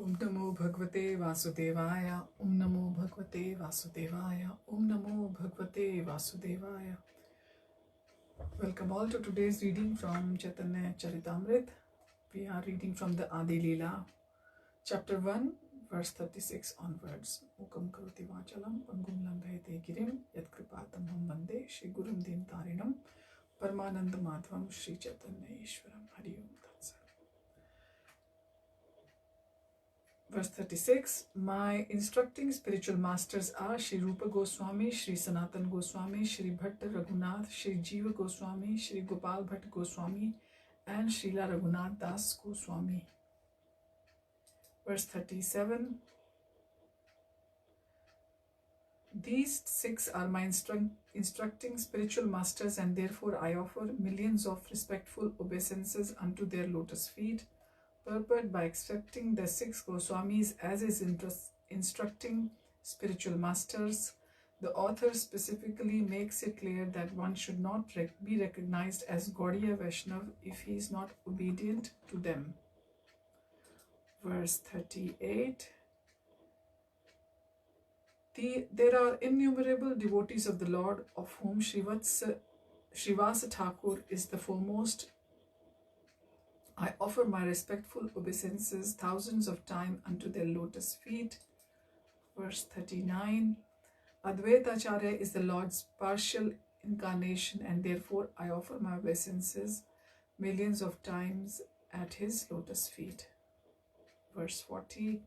Om Namo Bhagavate Vasudevaya. Om Namo Bhagavate Vasudevaya. Om Namo Bhagavate Vasudevaya. Welcome all to today's reading from Chaitanya Charitamrita. We are reading from the Adi Lila, chapter 1, verse 36 onwards. Mukam karoti vachalam pangum lambhayate girim yat kripatam ham vande Shri Gurum Din Tarinam Paramananda Madhvam Shri Chaitanya Ishwaram. Hari Om Dasa. Verse 36. My instructing spiritual masters are Shri Rupa Goswami, Shri Sanatan Goswami, Shri Bhatta Raghunath, Shri Jiva Goswami, Shri Gopal Bhatt Goswami, and Srila Raghunath Das Goswami. Verse 37. These six are my instructing spiritual masters, and therefore I offer millions of respectful obeisances unto their lotus feet. Purport: by accepting the six Goswamis as his instructing spiritual masters, the author specifically makes it clear that one should not be recognized as Gaudiya Vaishnav if he is not obedient to them. Verse 38. There are innumerable devotees of the Lord, of whom Srivasa Thakur is the foremost. I offer my respectful obeisances thousands of times unto their lotus feet. Verse 39. Advaita Acharya is the Lord's partial incarnation, and therefore I offer my obeisances millions of times at his lotus feet. Verse 40.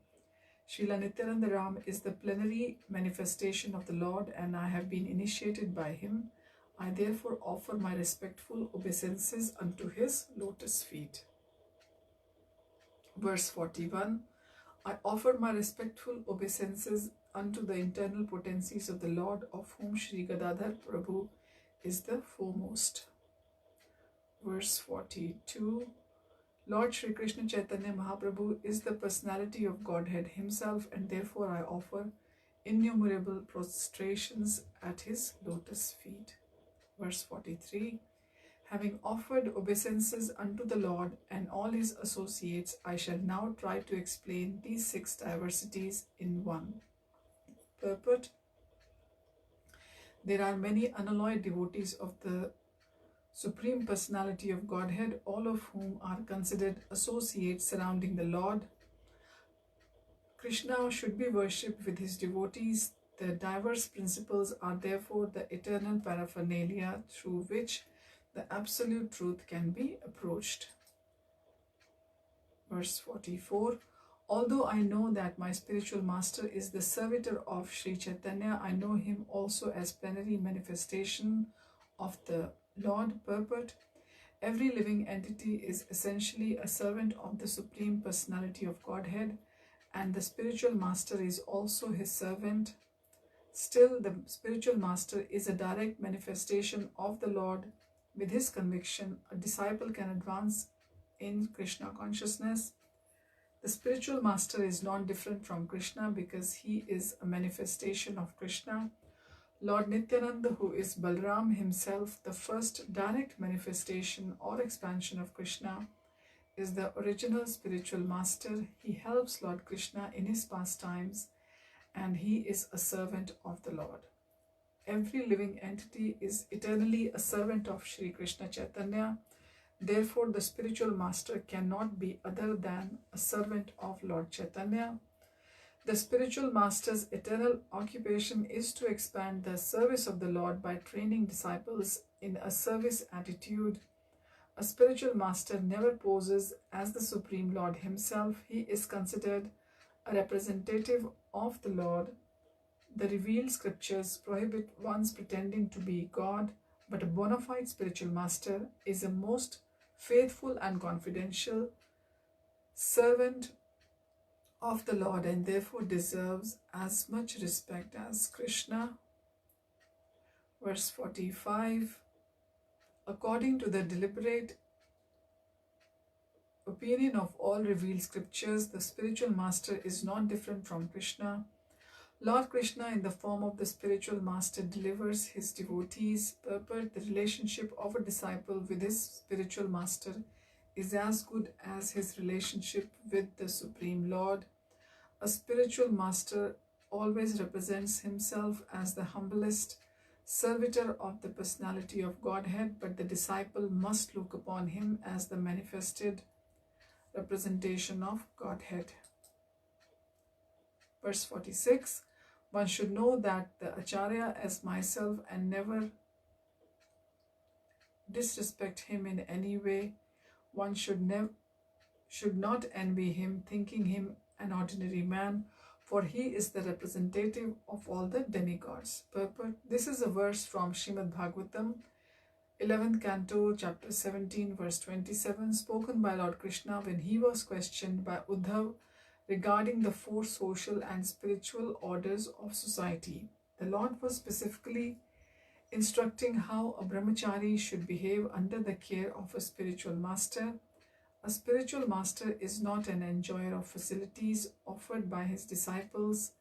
Srila Nityananda Ram is the plenary manifestation of the Lord, and I have been initiated by him. I therefore offer my respectful obeisances unto his lotus feet. Verse 41. I offer my respectful obeisances unto the internal potencies of the Lord, of whom Sri Gadadhar Prabhu is the foremost. Verse 42. Lord Shri Krishna Chaitanya Mahaprabhu is the personality of Godhead himself, and therefore I offer innumerable prostrations at his lotus feet. Verse 43. Having offered obeisances unto the Lord and all his associates, I shall now try to explain these six diversities in one. Purport: there are many unalloyed devotees of the Supreme Personality of Godhead, all of whom are considered associates surrounding the Lord. Krishna should be worshipped with his devotees. The diverse principles are therefore the eternal paraphernalia through which the absolute truth can be approached. Verse 44. Although I know that my spiritual master is the servitor of Sri Chaitanya, I know him also as plenary manifestation of the Lord. Purport: every living entity is essentially a servant of the Supreme Personality of Godhead, and the spiritual master is also his servant. Still, the spiritual master is a direct manifestation of the Lord. With his conviction, a disciple can advance in Krishna consciousness. The spiritual master is not different from Krishna because he is a manifestation of Krishna. Lord Nityananda, who is Balram himself, the first direct manifestation or expansion of Krishna, is the original spiritual master. He helps Lord Krishna in his pastimes, and he is a servant of the Lord. Every living entity is eternally a servant of Sri Krishna Chaitanya. Therefore, the spiritual master cannot be other than a servant of Lord Chaitanya. The spiritual master's eternal occupation is to expand the service of the Lord by training disciples in a service attitude. A spiritual master never poses as the Supreme Lord himself. He is considered a representative of the Lord. The revealed scriptures prohibit one's pretending to be God, but a bona fide spiritual master is a most faithful and confidential servant of the Lord, and therefore deserves as much respect as Krishna. Verse 45. According to the deliberate opinion of all revealed scriptures, the spiritual master is not different from Krishna. Lord Krishna, in the form of the spiritual master, delivers his devotees. Purport: the relationship of a disciple with his spiritual master is as good as his relationship with the Supreme Lord. A spiritual master always represents himself as the humblest servitor of the personality of Godhead, but the disciple must look upon him as the manifested representation of Godhead. Verse 46, one should know that the Acharya as myself and never disrespect him in any way. One should not envy him, thinking him an ordinary man, for he is the representative of all the demigods. Purport. This is a verse from Srimad Bhagavatam, 11th canto, chapter 17, verse 27, spoken by Lord Krishna when he was questioned by Uddhav regarding the four social and spiritual orders of society. The Lord was specifically instructing how a brahmachari should behave under the care of a spiritual master. A spiritual master is not an enjoyer of facilities offered by his disciples.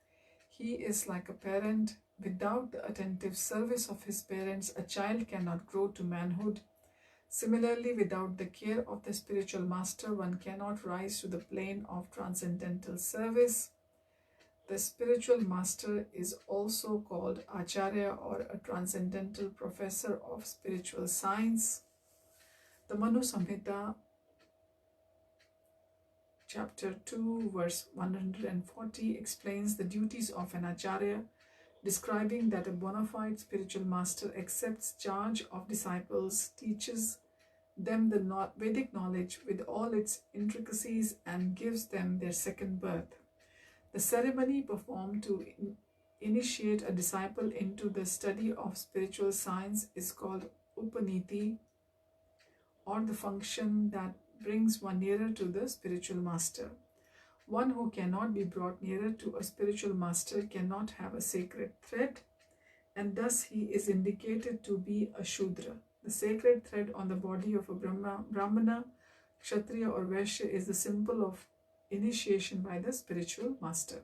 He is like a parent. Without the attentive service of his parents, a child cannot grow to manhood. Similarly, without the care of the spiritual master, one cannot rise to the plane of transcendental service. The spiritual master is also called Acharya or a transcendental professor of spiritual science. The Manu Samhita, chapter 2, verse 140, explains the duties of an Acharya, describing that a bona fide spiritual master accepts charge of disciples, teaches them the Vedic knowledge with all its intricacies, and gives them their second birth. The ceremony performed to initiate a disciple into the study of spiritual science is called Upaniti, or the function that brings one nearer to the spiritual master. One who cannot be brought nearer to a spiritual master cannot have a sacred thread, and thus he is indicated to be a Shudra. The sacred thread on the body of a Brahmana, Kshatriya or Vaishya is the symbol of initiation by the spiritual master.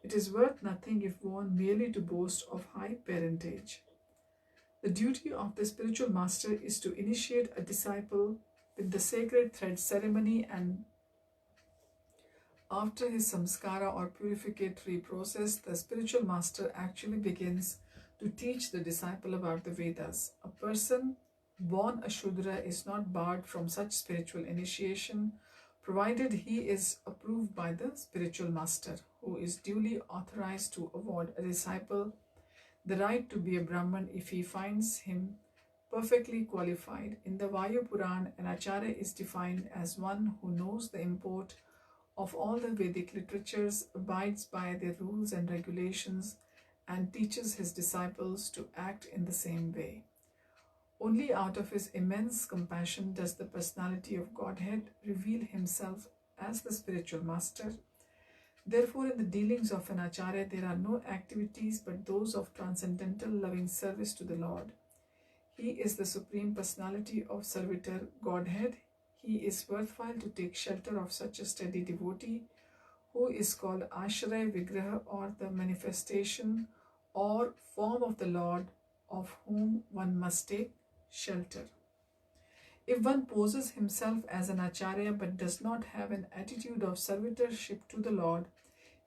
It is worth nothing if worn merely to boast of high parentage. The duty of the spiritual master is to initiate a disciple with the sacred thread ceremony, and after his samskara or purificatory process, the spiritual master actually begins to teach the disciple about the Vedas. A person born a Shudra is not barred from such spiritual initiation, provided he is approved by the spiritual master, who is duly authorized to award a disciple the right to be a Brahman if he finds him perfectly qualified. In the Vayu Puran, an Acharya is defined as one who knows the import of all the Vedic literatures, abides by their rules and regulations, and teaches his disciples to act in the same way. Only out of his immense compassion does the personality of Godhead reveal himself as the spiritual master. Therefore, in the dealings of an Acharya, there are no activities but those of transcendental loving service to the Lord. He is the Supreme Personality of Servitor Godhead. He is worthwhile to take shelter of such a steady devotee, who is called Ashray Vigraha, or the manifestation or form of the Lord, of whom one must take shelter. If one poses himself as an Acharya but does not have an attitude of servitorship to the Lord,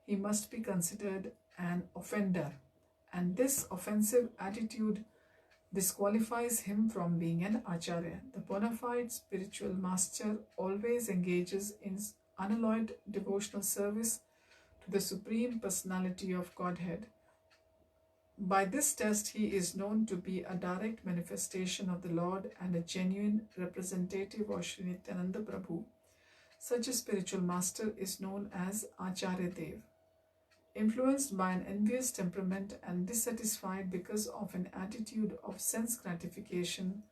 he must be considered an offender, and this offensive attitude disqualifies him from being an Acharya. The bona fide spiritual master always engages in unalloyed devotional service to the Supreme Personality of Godhead. By this test, he is known to be a direct manifestation of the Lord and a genuine representative of Sri Nityananda Prabhu. Such a spiritual master is known as Acharya Dev. Influenced by an envious temperament and dissatisfied because of an attitude of sense gratification,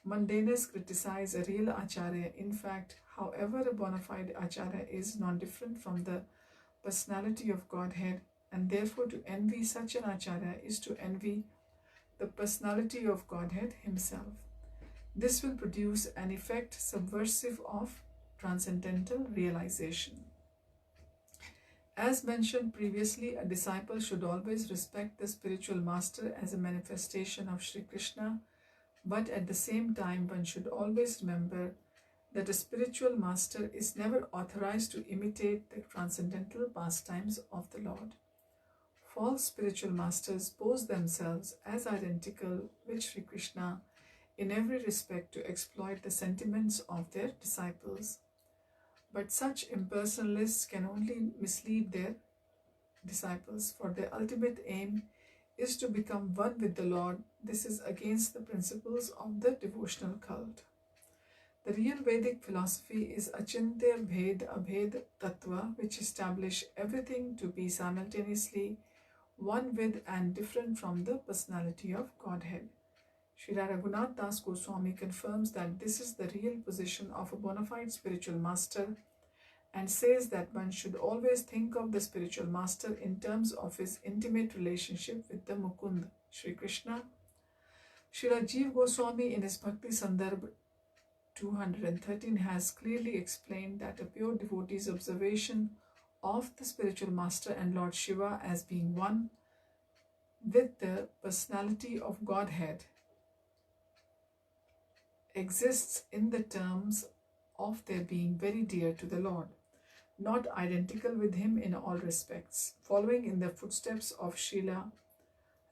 mundaners criticize a real Acharya. In fact, however, a bona fide Acharya is non-different from the personality of Godhead, and therefore to envy such an Acharya is to envy the personality of Godhead himself. This will produce an effect subversive of transcendental realization. As mentioned previously, a disciple should always respect the spiritual master as a manifestation of Sri Krishna, but at the same time one should always remember that a spiritual master is never authorized to imitate the transcendental pastimes of the Lord. False spiritual masters pose themselves as identical with Sri Krishna in every respect to exploit the sentiments of their disciples. But such impersonalists can only mislead their disciples, for their ultimate aim is to become one with the Lord. This is against the principles of the devotional cult. The real Vedic philosophy is Achintya Bhed Abhed Tattva, which establish everything to be simultaneously one with and different from the personality of Godhead. Srila Raghunath Das Goswami confirms that this is the real position of a bona fide spiritual master and says that one should always think of the spiritual master in terms of his intimate relationship with the Mukund, Sri Krishna. Srila Jiva Goswami in his Bhakti Sandarbh 213 has clearly explained that a pure devotee's observation of the spiritual master and Lord Shiva as being one with the personality of Godhead exists in the terms of their being very dear to the Lord, not identical with him in all respects. Following in the footsteps of Srila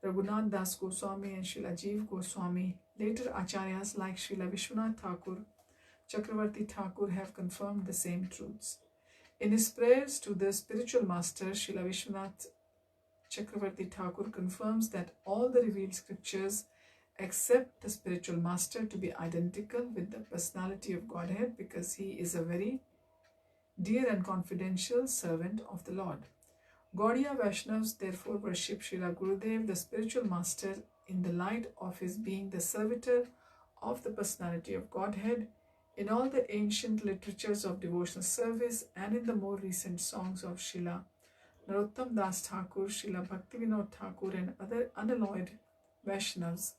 Raghunath Das Goswami and Srila Jiva Goswami, later acharyas like Srila Vishwanath Thakur, Chakravarti Thakur have confirmed the same truths. In his prayers to the spiritual master, Srila Vishwanath Chakravarti Thakur confirms that all the revealed scriptures accept the spiritual master to be identical with the personality of Godhead because he is a very dear and confidential servant of the Lord. Gaudiya Vaishnavas therefore worship Srila Gurudev, the spiritual master, in the light of his being the servitor of the personality of Godhead. In all the ancient literatures of devotional service and in the more recent songs of Srila Narottam Das Thakur, Srila Bhaktivinoda Thakur and other unalloyed Vaishnavas,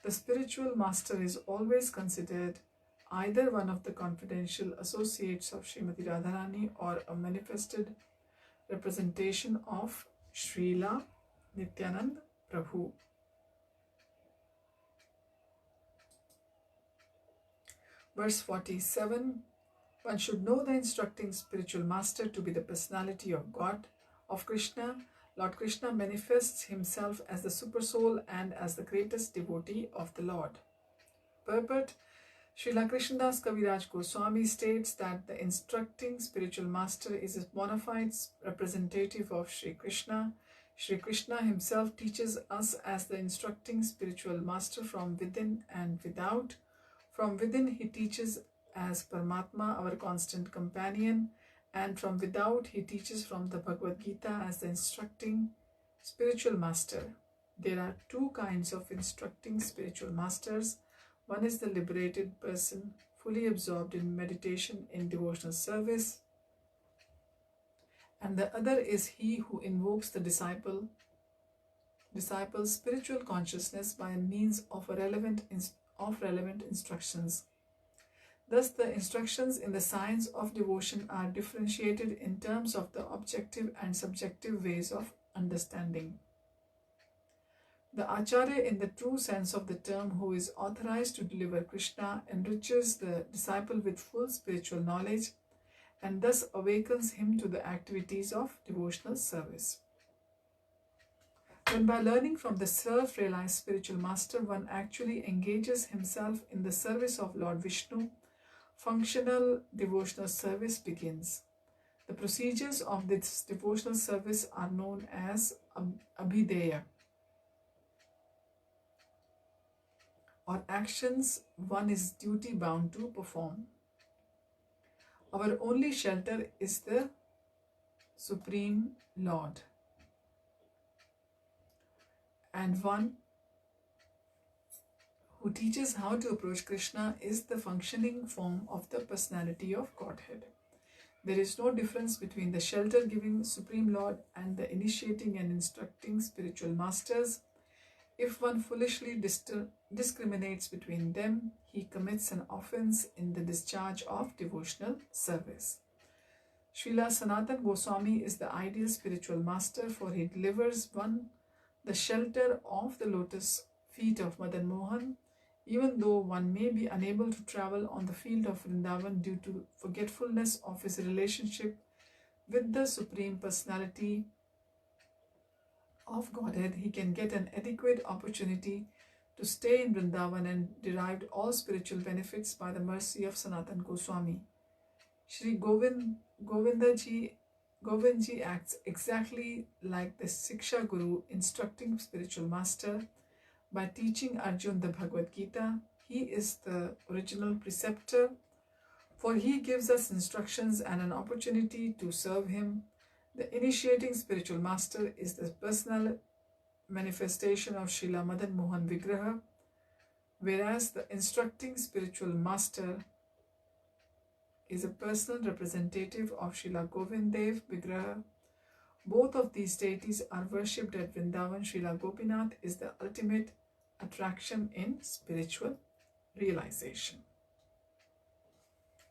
the spiritual master is always considered either one of the confidential associates of Srimati Radharani or a manifested representation of Srila Nityananda Prabhu. Verse 47, one should know the instructing spiritual master to be the personality of God, of Krishna. Lord Krishna manifests himself as the supersoul and as the greatest devotee of the Lord. Purport: Srila Krishnadas Kaviraj Goswami states that the instructing spiritual master is a bona fide representative of Sri Krishna. Sri Krishna himself teaches us as the instructing spiritual master from within and without. From within he teaches as Paramatma, our constant companion, and from without he teaches from the Bhagavad Gita as the instructing spiritual master. There are two kinds of instructing spiritual masters. One is the liberated person, fully absorbed in meditation in devotional service, and the other is he who invokes the disciple's spiritual consciousness by means of relevant instructions. Thus, the instructions in the science of devotion are differentiated in terms of the objective and subjective ways of understanding. The Acharya, in the true sense of the term, who is authorized to deliver Krishna, enriches the disciple with full spiritual knowledge and thus awakens him to the activities of devotional service. When by learning from the self-realized spiritual master, one actually engages himself in the service of Lord Vishnu, functional devotional service begins. The procedures of this devotional service are known as abhideya, or actions one is duty bound to perform. Our only shelter is the Supreme Lord, and one who teaches how to approach Krishna is the functioning form of the personality of Godhead. There is no difference between the shelter-giving Supreme Lord and the initiating and instructing spiritual masters. If one foolishly discriminates between them, he commits an offense in the discharge of devotional service. Srila Sanatana Goswami is the ideal spiritual master, for he delivers one the shelter of the lotus feet of Madan Mohan, Even though one may be unable to travel on the field of Vrindavan due to forgetfulness of his relationship with the Supreme Personality of Godhead, he can get an adequate opportunity to stay in Vrindavan and derived all spiritual benefits by the mercy of Sanatan Goswami. Shri Govindji acts exactly like the Siksha Guru, instructing spiritual master by teaching Arjun the Bhagavad Gita. He is the original preceptor, for he gives us instructions and an opportunity to serve him. The initiating spiritual master is the personal manifestation of Srila Madan Mohan Vigraha, whereas the instructing spiritual master is a personal representative of Srila Govind Dev Vigraha. Both of these deities are worshipped at Vrindavan. Srila Gopinath is the ultimate attraction in spiritual realization.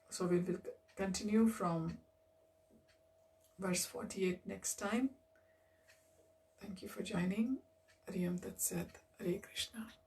So we will continue from verse 48 next time. Thank you for joining. Hariam Tat Sat. Hare Krishna.